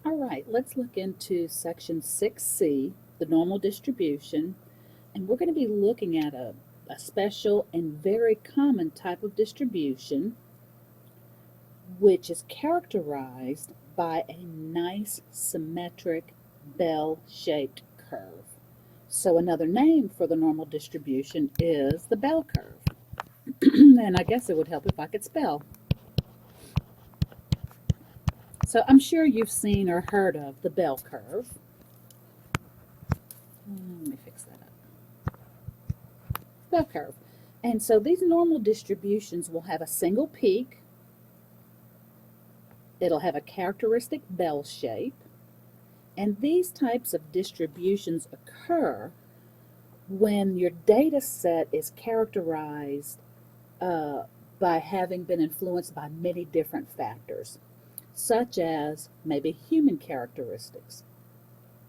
All right, let's look into section 6C, the normal distribution, and we're going to be looking at a special and very common type of distribution, which is characterized by a nice symmetric bell-shaped curve. So another name for the normal distribution is the bell curve. And I guess it would help if I could spell. So I'm sure you've seen or heard of the bell curve. Let me fix that up. Bell curve. And so these normal distributions will have a single peak. It'll have a characteristic bell shape. And these types of distributions occur when your data set is characterized by having been influenced by many different factors, such as maybe human characteristics.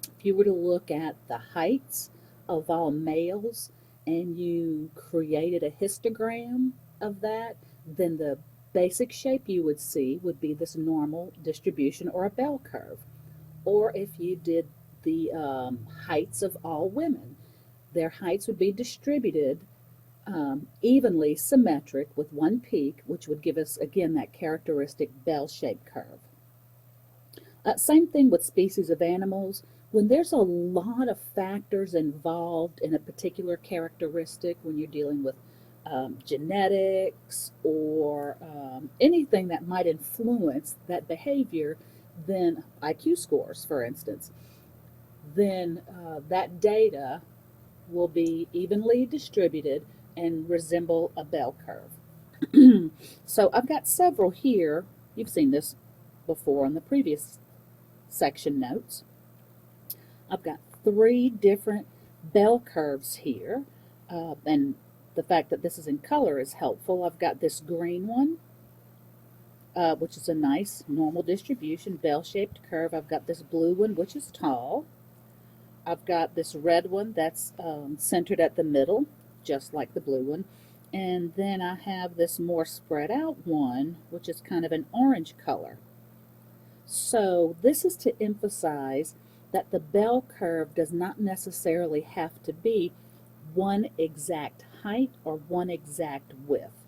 If you were to look at the heights of all males and you created a histogram of that, then the basic shape you would see would be this normal distribution or a bell curve. Or if you did the heights of all women, their heights would be distributed evenly symmetric with one peak, which would give us, again, that characteristic bell-shaped curve. Same thing with species of animals. When there's a lot of factors involved in a particular characteristic, when you're dealing with genetics or anything that might influence that behavior, then IQ scores, for instance, then that data will be evenly distributed and resemble a bell curve. So I've got several here. You've seen this before in the previous section notes. I've got 3 different bell curves here, and the fact that this is in color is helpful. I've got this green one, which is a nice normal distribution, bell-shaped curve. I've got this blue one, which is tall. I've got this red one that's centered at the middle, just like the blue one. And then I have this more spread out one, which is kind of an orange color. So this is to emphasize that the bell curve does not necessarily have to be one exact height or one exact width.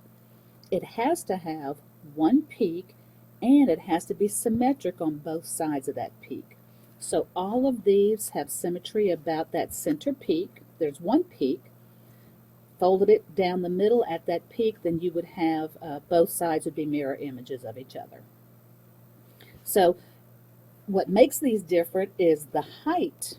It has to have one peak, and it has to be symmetric on both sides of that peak. So all of these have symmetry about that center peak. There's one peak. Folded it down the middle at that peak, then you would have both sides would be mirror images of each other. So what makes these different is the height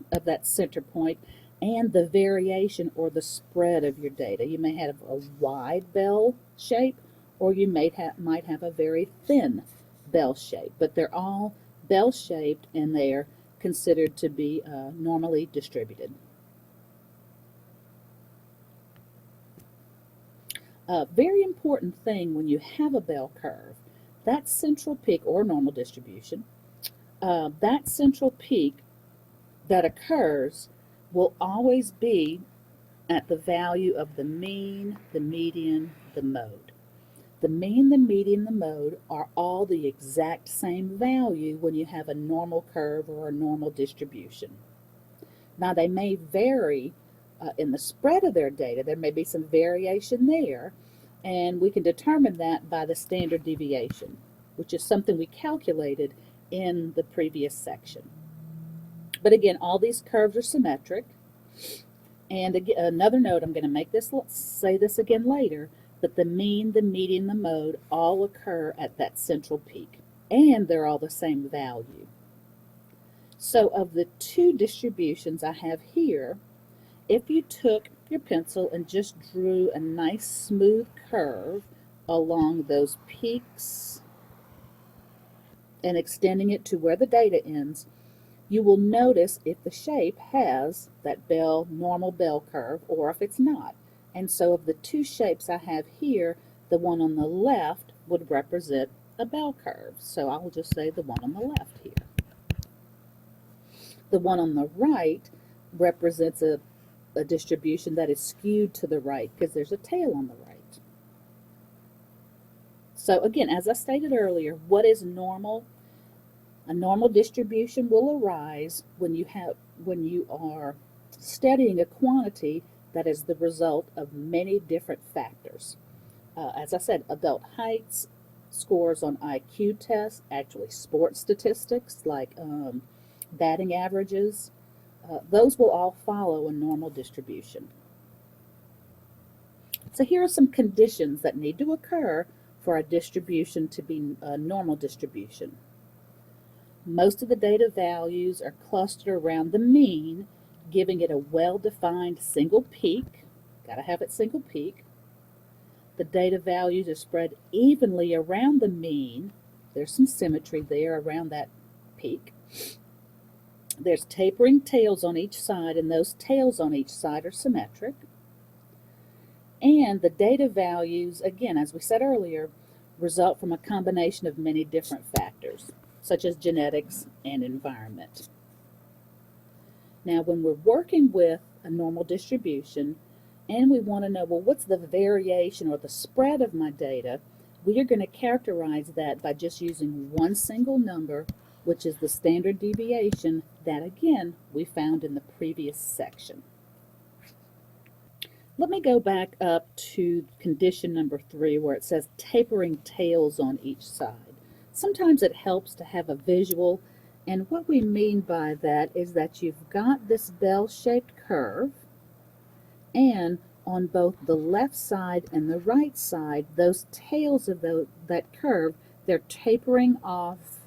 of that center point and the variation or the spread of your data. You may have a wide bell shape, or you might have a very thin bell shape, but they're all bell-shaped and they're considered to be normally distributed. A very important thing when you have a bell curve, that central peak or normal distribution, that central peak that occurs will always be at the value of the mean, the median, the mode. The mean, the median, the mode are all the exact same value when you have a normal curve or a normal distribution. Now they may vary in the spread of their data. There may be some variation there, and we can determine that by the standard deviation, which is something we calculated in the previous section. But again, all these curves are symmetric. And again, another note, I'm going to make this, say this again later, but the mean, the median, the mode all occur at that central peak, and they're all the same value. So of the 2 distributions I have here, if you took your pencil and just drew a nice smooth curve along those peaks and extending it to where the data ends, you will notice if the shape has that normal bell curve or if it's not. And so of the 2 shapes I have here, the one on the left would represent a bell curve. So I will just say the one on the left here. The one on the right represents a distribution that is skewed to the right because there's a tail on the right. So again, as I stated earlier, what is normal? A normal distribution will arise when you are studying a quantity that is the result of many different factors. As I said, adult heights, scores on IQ tests, actually sports statistics like batting averages, those will all follow a normal distribution. So here are some conditions that need to occur for a distribution to be a normal distribution. Most of the data values are clustered around the mean, giving it a well-defined single peak. Got to have it single peak. The data values are spread evenly around the mean. There's some symmetry there around that peak. There's tapering tails on each side, and those tails on each side are symmetric. And the data values, again, as we said earlier, result from a combination of many different factors, such as genetics and environment. Now, when we're working with a normal distribution and we want to know, well, what's the variation or the spread of my data, we are going to characterize that by just using one single number, which is the standard deviation that, again, we found in the previous section. Let me go back up to condition number 3 where it says tapering tails on each side. Sometimes it helps to have a visual, and what we mean by that is that you've got this bell-shaped curve, and on both the left side and the right side, those tails of that curve, they're tapering off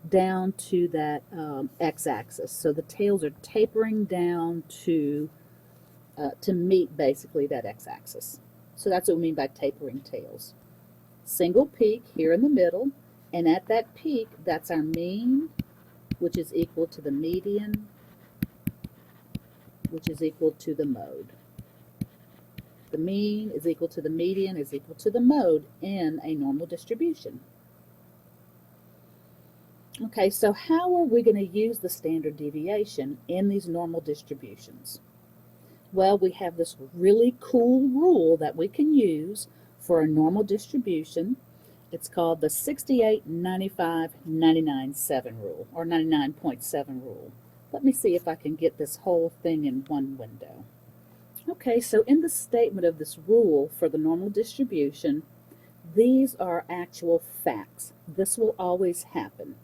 down to that x-axis. So the tails are tapering down to meet basically that x-axis. So that's what we mean by tapering tails. Single peak here in the middle, and at that peak, that's our mean, which is equal to the median, which is equal to the mode. The mean is equal to the median is equal to the mode in a normal distribution. Okay, so how are we going to use the standard deviation in these normal distributions? Well, we have this really cool rule that we can use for a normal distribution. It's called the 68, 95, 99.7 rule, or 99.7 rule. Let me see if I can get this whole thing in one window. Okay, so in the statement of this rule for the normal distribution, these are actual facts. This will always happen.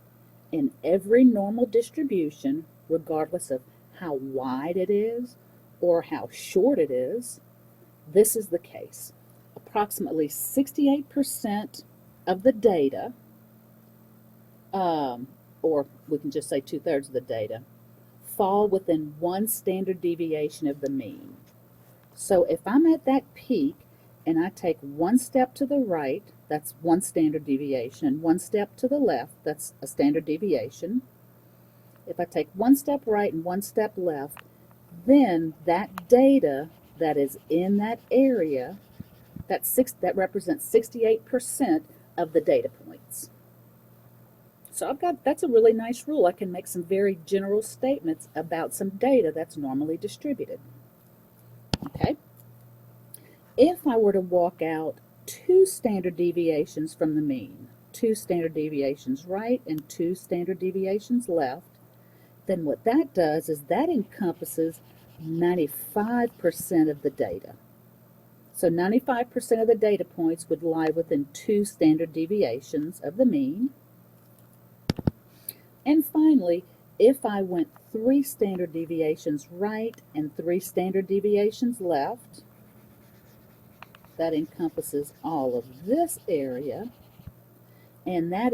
In every normal distribution, regardless of how wide it is or how short it is, this is the case. Approximately 68% of the data, or we can just say 2/3 of the data, fall within one standard deviation of the mean. So if I'm at that peak and I take one step to the right, that's one standard deviation, and one step to the left, that's a standard deviation. If I take one step right and one step left, then that data that is in that area, that represents 68% of the data points. So that's a really nice rule. I can make some very general statements about some data that's normally distributed. Okay? If I were to walk out 2 standard deviations from the mean, 2 standard deviations right and 2 standard deviations left, then what that does is that encompasses 95% of the data. So 95% of the data points would lie within 2 standard deviations of the mean. And finally, if I went 3 standard deviations right and 3 standard deviations left, that encompasses all of this area, and that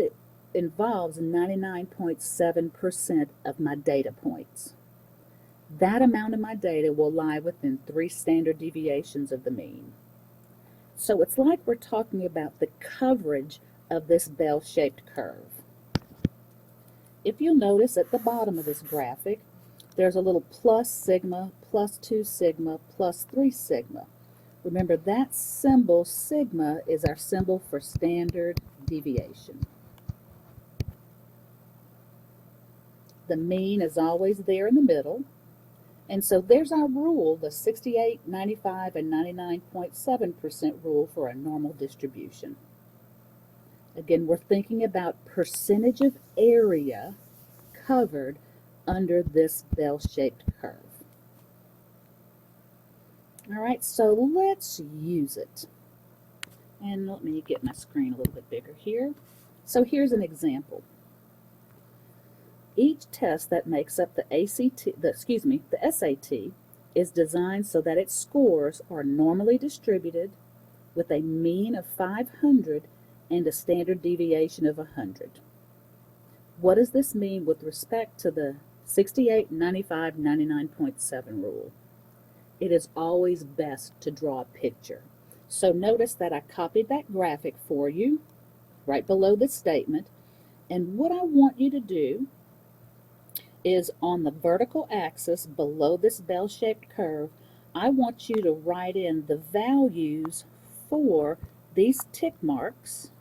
involves 99.7% of my data points. That amount of my data will lie within 3 standard deviations of the mean. So it's like we're talking about the coverage of this bell-shaped curve. If you'll notice at the bottom of this graphic, there's a little plus sigma, plus 2 sigma, plus 3 sigma. Remember, that symbol, sigma, is our symbol for standard deviation. The mean is always there in the middle. And so there's our rule, the 68, 95, and 99.7% rule for a normal distribution. Again, we're thinking about percentage of area covered under this bell-shaped curve. All right, so let's use it. And let me get my screen a little bit bigger here. So here's an example. Each test that makes up the SAT is designed so that its scores are normally distributed with a mean of 500 and a standard deviation of 100. What does this mean with respect to the 68, 95, 99.7 rule? It is always best to draw a picture. So notice that I copied that graphic for you right below the statement, and what I want you to do is on the vertical axis below this bell-shaped curve, I want you to write in the values for these tick marks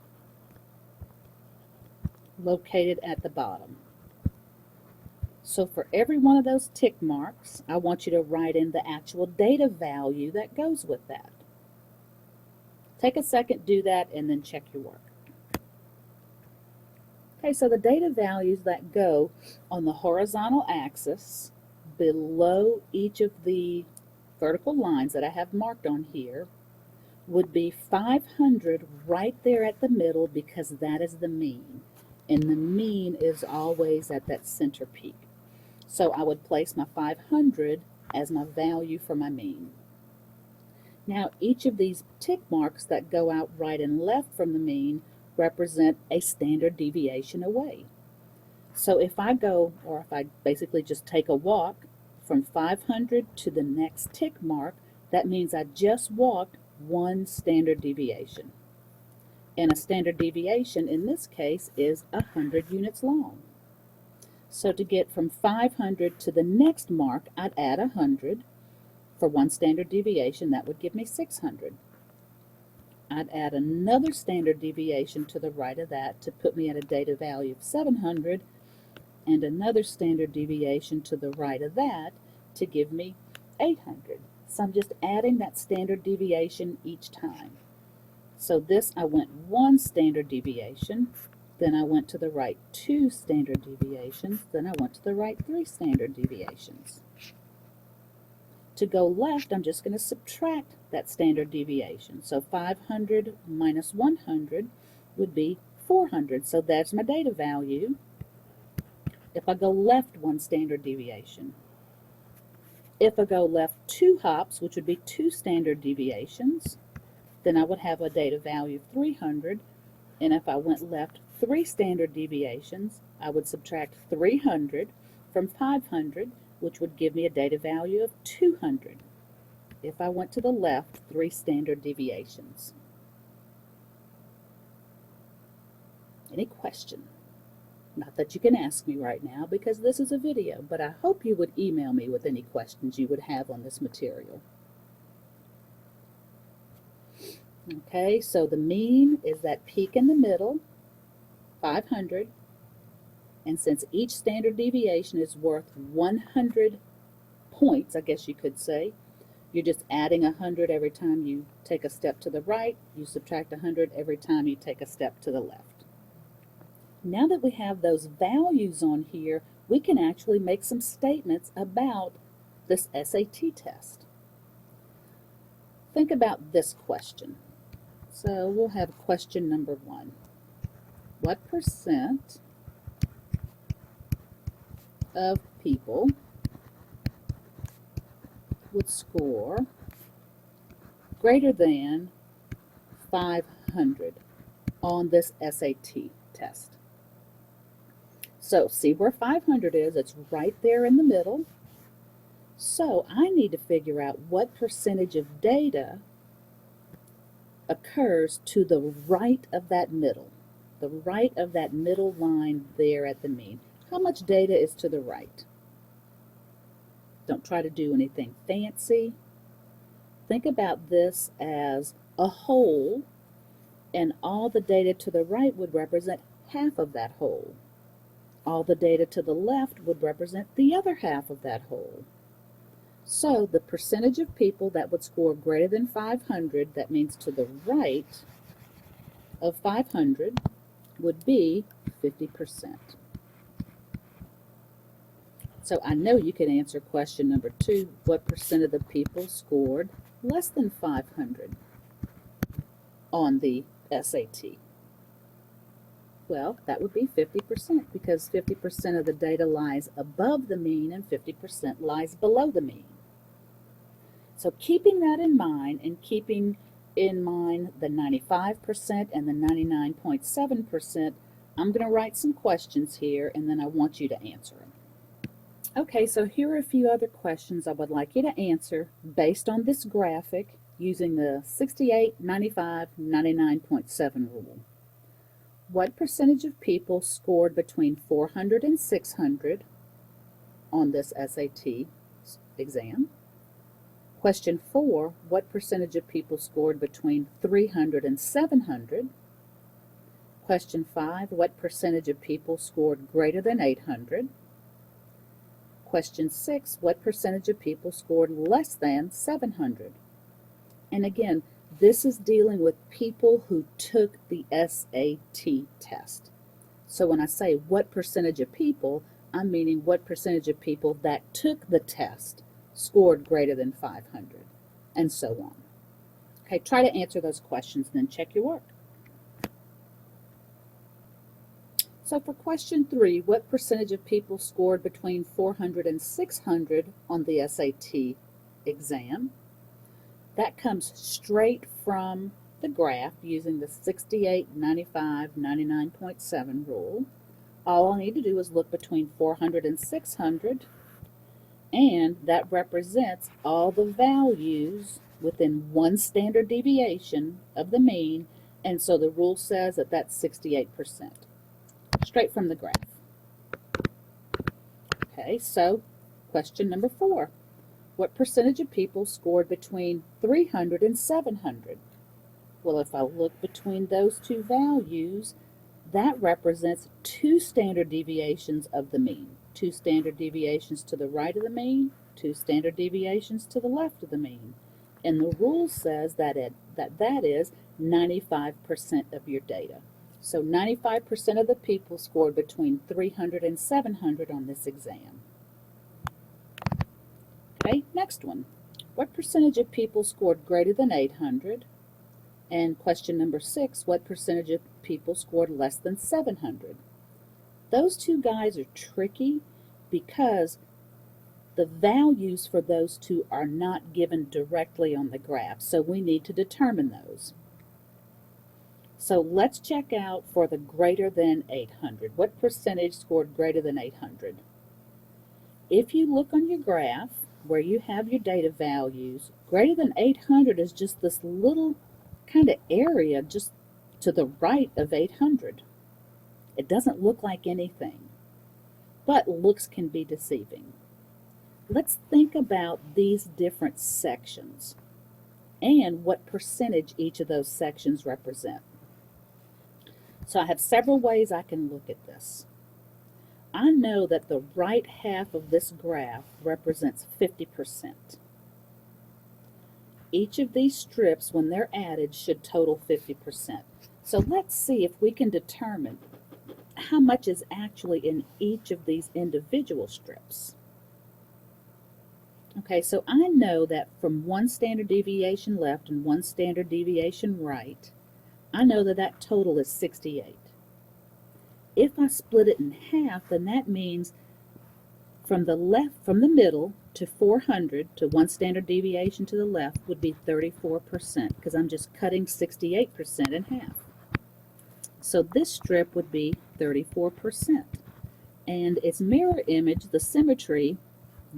located at the bottom. So for every one of those tick marks, I want you to write in the actual data value that goes with that. Take a second, do that, and then check your work. Okay, so the data values that go on the horizontal axis below each of the vertical lines that I have marked on here would be 500 right there at the middle, because that is the mean. And the mean is always at that center peak. So I would place my 500 as my value for my mean. Now each of these tick marks that go out right and left from the mean represent a standard deviation away. So if I go, or if I basically just take a walk from 500 to the next tick mark, that means I just walked one standard deviation. And a standard deviation in this case is 100 units long. So to get from 500 to the next mark, I'd add 100. For one standard deviation, that would give me 600. I'd add another standard deviation to the right of that to put me at a data value of 700, and another standard deviation to the right of that to give me 800. So I'm just adding that standard deviation each time. So this, I went one standard deviation, then I went to the right 2 standard deviations, then I went to the right 3 standard deviations. To go left, I'm just going to subtract that standard deviation. So 500 minus 100 would be 400. So that's my data value if I go left 1 standard deviation. If I go left 2 hops, which would be 2 standard deviations, then I would have a data value of 300. And if I went left 3 standard deviations, I would subtract 300 from 500, which would give me a data value of 200. If I went to the left 3 standard deviations. Any question? Not that you can ask me right now because this is a video, but I hope you would email me with any questions you would have on this material. Okay, so the mean is that peak in the middle, 500, and since each standard deviation is worth 100 points, I guess you could say, you're just adding 100 every time you take a step to the right, you subtract 100 every time you take a step to the left. Now that we have those values on here, we can actually make some statements about this SAT test. Think about this question. So we'll have question number 1. What percent of people would score greater than 500 on this SAT test? So see where 500 is, it's right there in the middle. So I need to figure out what percentage of data occurs to the right of that middle line there at the mean. How much data is to the right? Don't try to do anything fancy. Think about this as a whole, and all the data to the right would represent half of that whole. All the data to the left would represent the other half of that whole. So the percentage of people that would score greater than 500, that means to the right of 500, would be 50%. So I know you can answer question number 2. What percent of the people scored less than 500 on the SAT? Well, that would be 50% because 50% of the data lies above the mean and 50% lies below the mean. So keeping that in mind and keeping in mind the 95% and the 99.7%, I'm going to write some questions here and then I want you to answer them. Okay, so here are a few other questions I would like you to answer based on this graphic using the 68, 95, 99.7 rule. What percentage of people scored between 400 and 600 on this SAT exam? Question 4, what percentage of people scored between 300 and 700? Question 5, what percentage of people scored greater than 800? Question 6, what percentage of people scored less than 700? And again, this is dealing with people who took the SAT test. So when I say what percentage of people, I'm meaning what percentage of people that took the test scored greater than 500, and so on. Okay, try to answer those questions and then check your work. So for question 3, what percentage of people scored between 400 and 600 on the SAT exam? That comes straight from the graph using the 68, 95, 99.7 rule. All I need to do is look between 400 and 600, and that represents all the values within 1 standard deviation of the mean, and so the rule says that that's 68%. Straight from the graph. Okay, so question number 4. What percentage of people scored between 300 and 700? Well, if I look between those two values, that represents 2 standard deviations of the mean. 2 standard deviations to the right of the mean, 2 standard deviations to the left of the mean. And the rule says that that is 95% of your data. So 95% of the people scored between 300 and 700 on this exam. Okay, next one. What percentage of people scored greater than 800? And question number 6, what percentage of people scored less than 700? Those two guys are tricky because the values for those two are not given directly on the graph, so we need to determine those. So let's check out for the greater than 800. What percentage scored greater than 800? If you look on your graph where you have your data values, greater than 800 is just this little kind of area just to the right of 800. It doesn't look like anything, but looks can be deceiving. Let's think about these different sections and what percentage each of those sections represent. So I have several ways I can look at this. I know that the right half of this graph represents 50%. Each of these strips, when they're added, should total 50%. So let's see if we can determine how much is actually in each of these individual strips. Okay, so I know that from 1 standard deviation left and 1 standard deviation right, I know that that total is 68. If I split it in half, then that means from the middle to 400 to 1 standard deviation to the left would be 34% because I'm just cutting 68% in half. So this strip would be 34%. And its mirror image, the symmetry,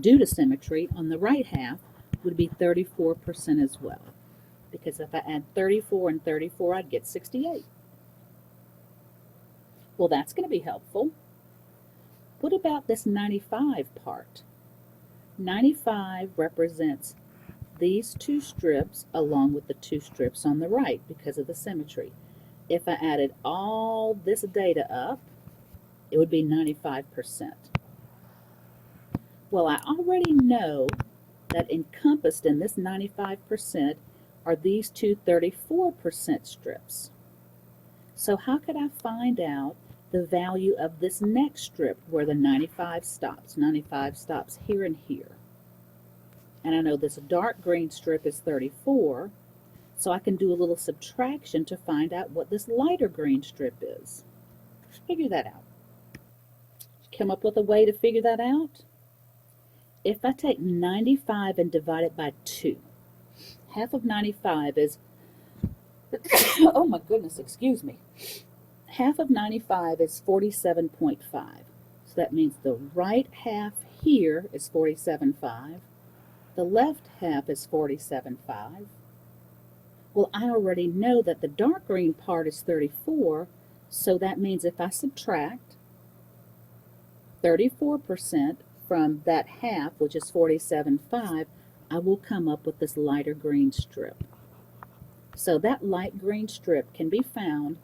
due to symmetry on the right half, would be 34% as well. Because if I add 34 and 34, I'd get 68. Well, that's going to be helpful. What about this 95 part? 95 represents these 2 strips along with the 2 strips on the right because of the symmetry. If I added all this data up, it would be 95%. Well, I already know that encompassed in this 95% are these two 34% strips. So how could I find out the value of this next strip where the 95 stops? 95 stops here and here. And I know this dark green strip is 34, so I can do a little subtraction to find out what this lighter green strip is. Figure that out. Come up with a way to figure that out? If I take 95 and divide it by 2, half of 95 is, oh my goodness, excuse me. Half of 95 is 47.5. So that means the right half here is 47.5. The left half is 47.5. Well, I already know that the dark green part is 34, so that means if I subtract 34% from that half, which is 47.5, I will come up with this lighter green strip. So that light green strip can be found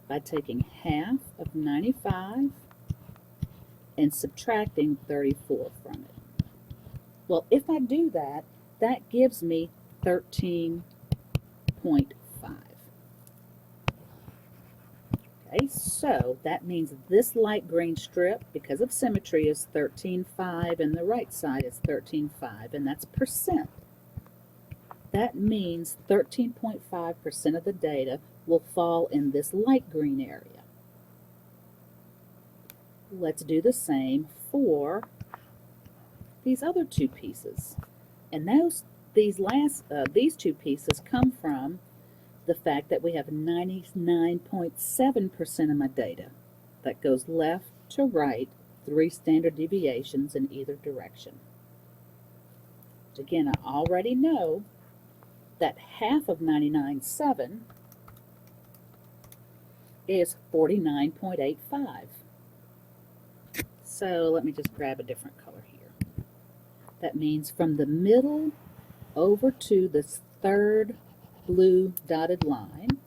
by taking half of 95 and subtracting 34 from it. Well, if I do that, that gives me 13.5. Okay, so that means this light green strip, because of symmetry, is 13.5 and the right side is 13.5, and that's percent. That means 13.5% of the data will fall in this light green area. Let's do the same for these other two pieces. And these two pieces come from the fact that we have 99.7% of my data that goes left to right, 3 standard deviations in either direction. Again, I already know that half of 99.7 is 49.85. So let me just grab a different color here. That means from the middle over to this third blue dotted line,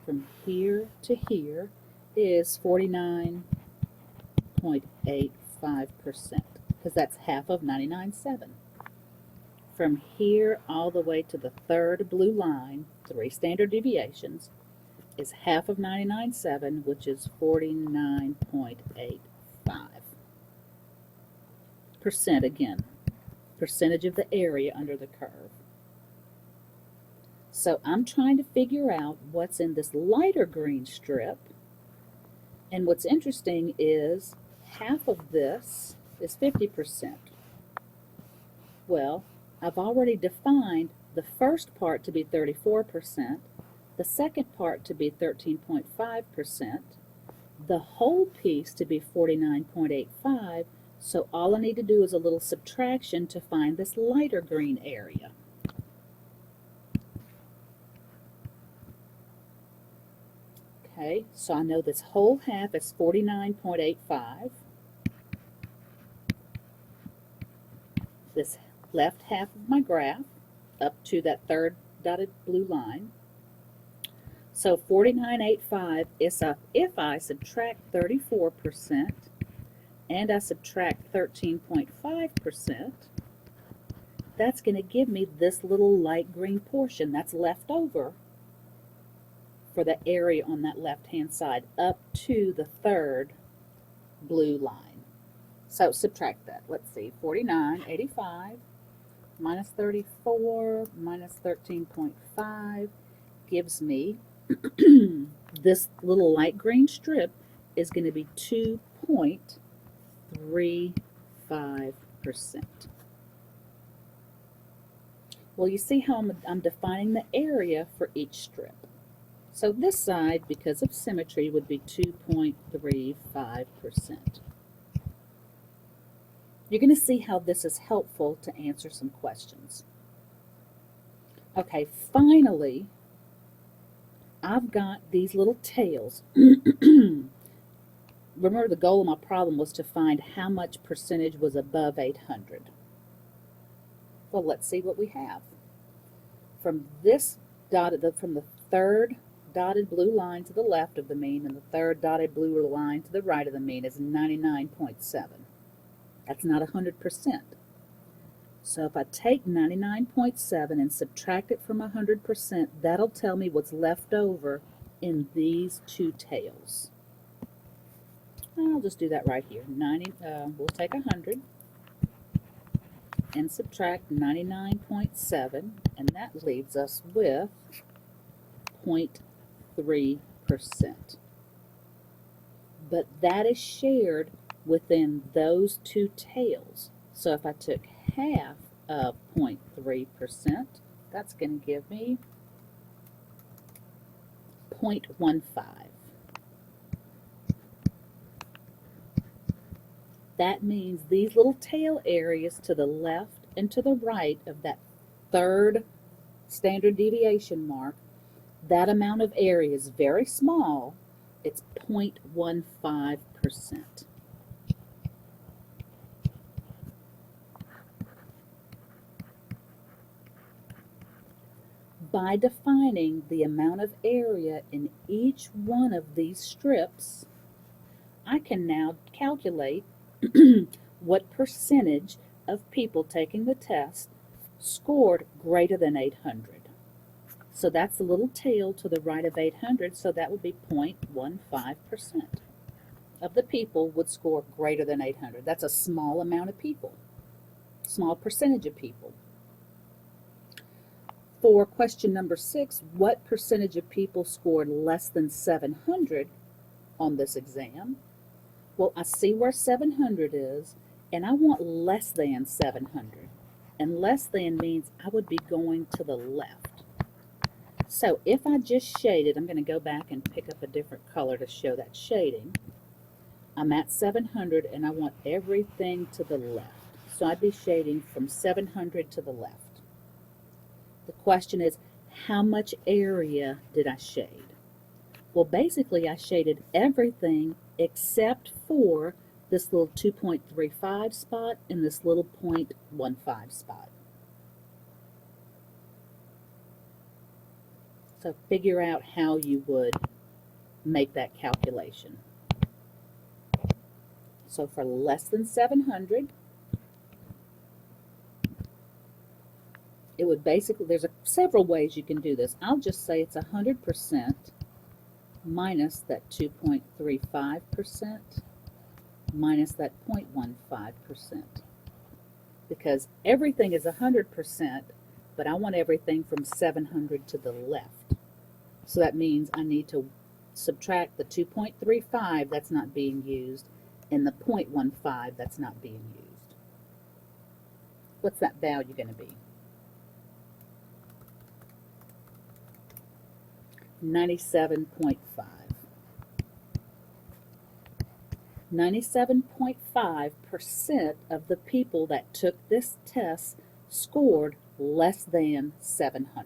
from here to here, is 49.85%, because that's half of 99.7. From here all the way to the third blue line, 3 standard deviations, is half of 99.7, which is 49.85%. Again, percentage of the area under the curve. So I'm trying to figure out what's in this lighter green strip, and what's interesting is half of this is 50%. Well, I've already defined the first part to be 34%, the second part to be 13.5%, the whole piece to be 49.85, so all I need to do is a little subtraction to find this lighter green area. Okay, so I know this whole half is 49.85. This left half of my graph up to that third dotted blue line. So 49.85 is if I subtract 34% and I subtract 13.5%, that's going to give me this little light green portion that's left over for the area on that left-hand side up to the third blue line. So subtract that. Let's see, 49.85 minus 34 minus 13.5 gives me this little light green strip is going to be 2.35%. Well, you see how I'm defining the area for each strip. So this side, because of symmetry, would be 2.35%. You're going to see how this is helpful to answer some questions. Okay, finally, I've got these little tails. Remember, the goal of my problem was to find how much percentage was above 800. Well, let's see what we have. From this from the third dotted blue line to the left of the mean and the third dotted blue line to the right of the mean is 99.7. That's not 100%. So if I take 99.7 and subtract it from 100%, that'll tell me what's left over in these two tails. I'll just do that right here. We'll take 100 and subtract 99.7, and that leaves us with 0.3%. But that is shared within those two tails. So if I took half of 0.3%, that's going to give me 0.15. That means these little tail areas to the left and to the right of that third standard deviation mark, that amount of area is very small. It's 0.15%. By defining the amount of area in each one of these strips, I can now calculate what percentage of people taking the test scored greater than 800. So that's the little tail to the right of 800, so that would be 0.15% of the people would score greater than 800. That's a small amount of people, small percentage of people. For question number 6, what percentage of people scored less than 700 on this exam? Well, I see where 700 is, and I want less than 700. And less than means I would be going to the left. So if I just shaded, I'm going to go back and pick up a different color to show that shading. I'm at 700, and I want everything to the left. So I'd be shading from 700 to the left. The question is, how much area did I shade? Well, basically, I shaded everything except for this little 2.35 spot and this little 0.15 spot. So figure out how you would make that calculation. So for less than 700, it would basically, there's several ways you can do this. I'll just say it's 100% minus that 2.35% minus that 0.15%. Because everything is 100%, but I want everything from 700 to the left. So that means I need to subtract the 2.35 that's not being used and the 0.15 that's not being used. What's that value going to be? 97.5. 97.5% of the people that took this test scored less than 700.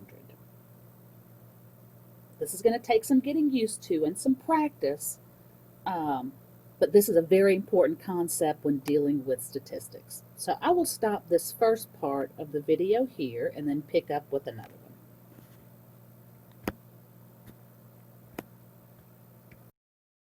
This is going to take some getting used to and some practice, but this is a very important concept when dealing with statistics. So I will stop this first part of the video here and then pick up with another.